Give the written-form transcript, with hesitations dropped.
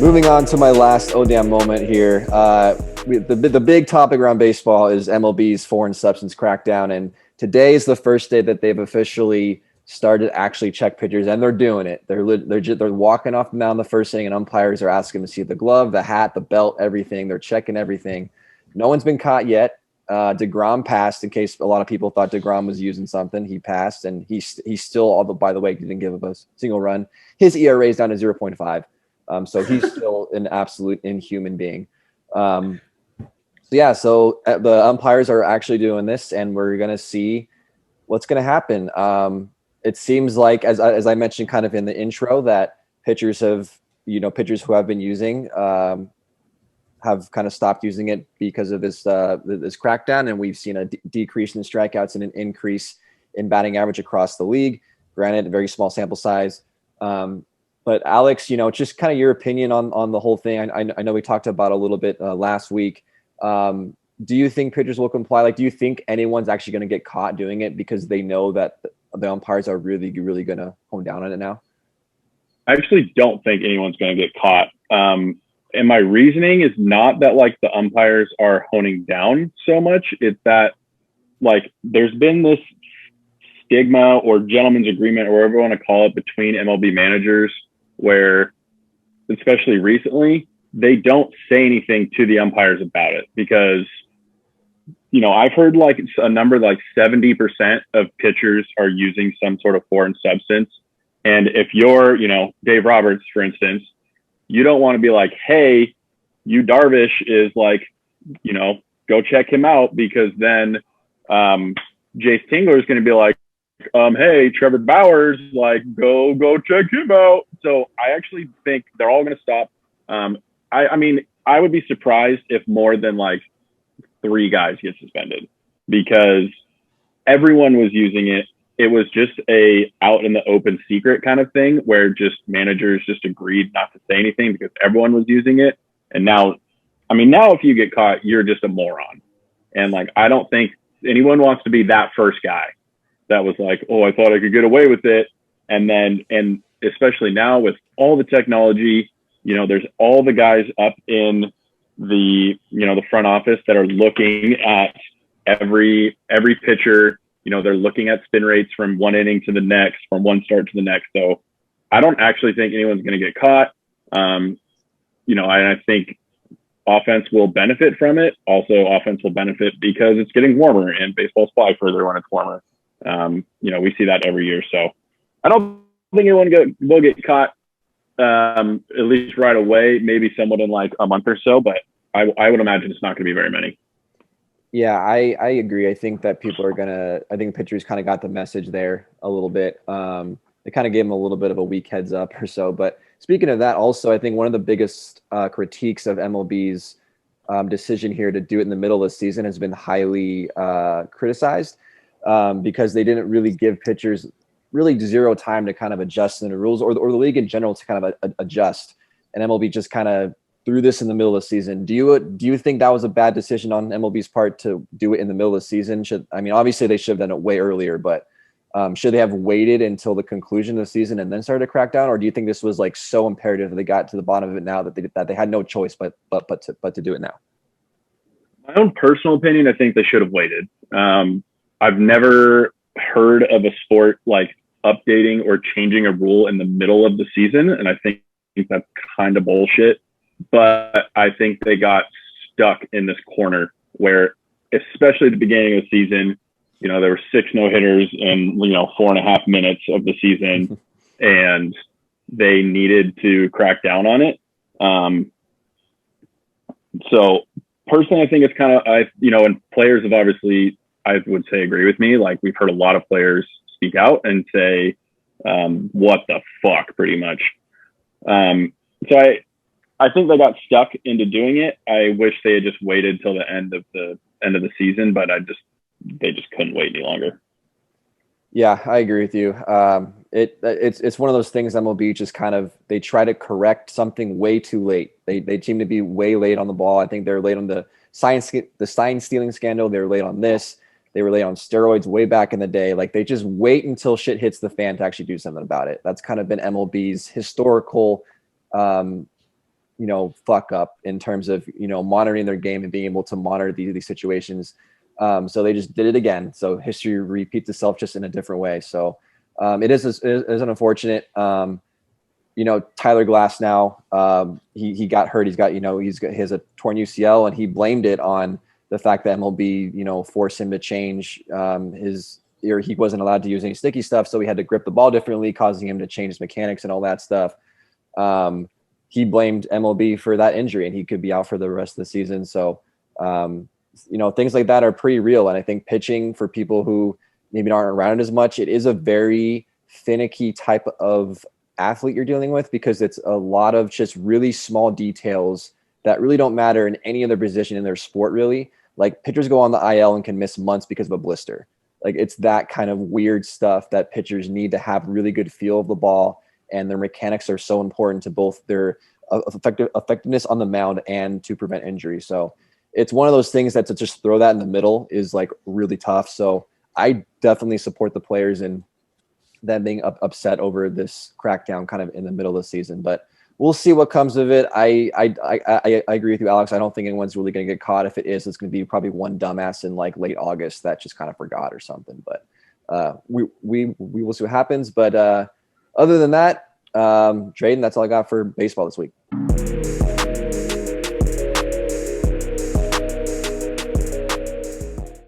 Moving on to my last oh damn moment here. The big topic around baseball is MLB's foreign substance crackdown, and today is the first day that they've officially started actually check pitchers, and they're doing it. They're walking off the mound the first inning, and umpires are asking them to see the glove, the hat, the belt, everything. They're checking everything. No one's been caught yet. DeGrom passed, in case a lot of people thought DeGrom was using something. He passed, and he's still, by the way, he didn't give up a single run. His ERA is down to 0.5. So he's still an absolute inhuman being. So the umpires are actually doing this, and we're going to see what's going to happen. It seems like, as I mentioned kind of in the intro, that pitchers who have been using have kind of stopped using it because of this crackdown, and we've seen a decrease in strikeouts and an increase in batting average across the league. Granted, a very small sample size. But Alex, just kind of your opinion on the whole thing. I know we talked about a little bit last week. Do you think pitchers will comply? Like, do you think anyone's actually going to get caught doing it because they know that the umpires are really, really going to hone down on it now? I actually don't think anyone's going to get caught. And my reasoning is not that like the umpires are honing down so much. It's that like there's been this stigma or gentleman's agreement or whatever you want to call it between MLB managers where, especially recently, they don't say anything to the umpires about it because, I've heard like a number like 70% of pitchers are using some sort of foreign substance. And if you're, Dave Roberts, for instance, you don't want to be like, hey, you Darvish is like, go check him out, because then Jace Tingler is going to be like, hey, Trevor Bauer's, like, go check him out. So I actually think they're all going to stop. I mean, I would be surprised if more than like 3 guys get suspended because everyone was using it. It was just a out in the open secret kind of thing where just managers just agreed not to say anything because everyone was using it. And now if you get caught, you're just a moron. And like, I don't think anyone wants to be that first guy that was like, oh, I thought I could get away with it. And especially now with all the technology, there's all the guys up in the front office that are looking at every pitcher. They're looking at spin rates from one inning to the next, from one start to the next. So I don't actually think anyone's going to get caught. I think offense will benefit from it. Also, offense will benefit because it's getting warmer and baseballs fly further when it's warmer. We see that every year. So I don't think anyone will get caught, at least right away, maybe somewhat in like a month or so, but I would imagine it's not going to be very many. Yeah, I agree. I think that I think pitchers kind of got the message there a little bit. They kind of gave them a little bit of a weak heads up or so. But speaking of that, also, I think one of the biggest critiques of MLB's decision here to do it in the middle of the season has been highly criticized because they didn't really give pitchers really zero time to kind of adjust in the rules or the league in general to kind of adjust. And MLB just kind of threw this in the middle of the season. Do you think that was a bad decision on MLB's part to do it in the middle of the season? Obviously they should have done it way earlier, but should they have waited until the conclusion of the season and then started to crack down? Or do you think this was like so imperative that they got to the bottom of it now that they had no choice but to do it now? My own personal opinion, I think they should have waited. I've never heard of a sport like updating or changing a rule in the middle of the season. And I think that's kind of bullshit. But I think they got stuck in this corner where, especially at the beginning of the season, there were 6 no-hitters in, 4.5 minutes of the season, and they needed to crack down on it. So personally, I think it's kind of, and players have obviously, I would say, agree with me. Like, we've heard a lot of players speak out and say, what the fuck, pretty much. So I think they got stuck into doing it. I wish they had just waited till the end of the season, but they just couldn't wait any longer. Yeah, I agree with you. It's one of those things MLB just kind of, they try to correct something way too late. They seem to be way late on the ball. I think they're late on the sign stealing scandal. They were late on this. They were late on steroids way back in the day. Like, they just wait until shit hits the fan to actually do something about it. That's kind of been MLB's historical fuck up in terms of, monitoring their game and being able to monitor these situations. So they just did it again. So history repeats itself just in a different way. So it is an unfortunate. Tyler Glass now, he got hurt. He has a torn UCL, and he blamed it on the fact that MLB, forced him to change he wasn't allowed to use any sticky stuff. So he had to grip the ball differently, causing him to change his mechanics and all that stuff. He blamed MLB for that injury, and he could be out for the rest of the season. So, things like that are pretty real. And I think pitching, for people who maybe aren't around it as much, it is a very finicky type of athlete you're dealing with, because it's a lot of just really small details that really don't matter in any other position in their sport, really. Like, pitchers go on the IL and can miss months because of a blister. Like, it's that kind of weird stuff that pitchers need to have really good feel of the ball, and their mechanics are so important to both their effectiveness on the mound and to prevent injury. So it's one of those things that to just throw that in the middle is like really tough. So I definitely support the players and them being upset over this crackdown kind of in the middle of the season, but we'll see what comes of it. I agree with you, Alex. I don't think anyone's really going to get caught. If it is, it's going to be probably one dumbass in like late August that just kind of forgot or something. But we will see what happens. But other than that, Drayden, that's all I got for baseball this week.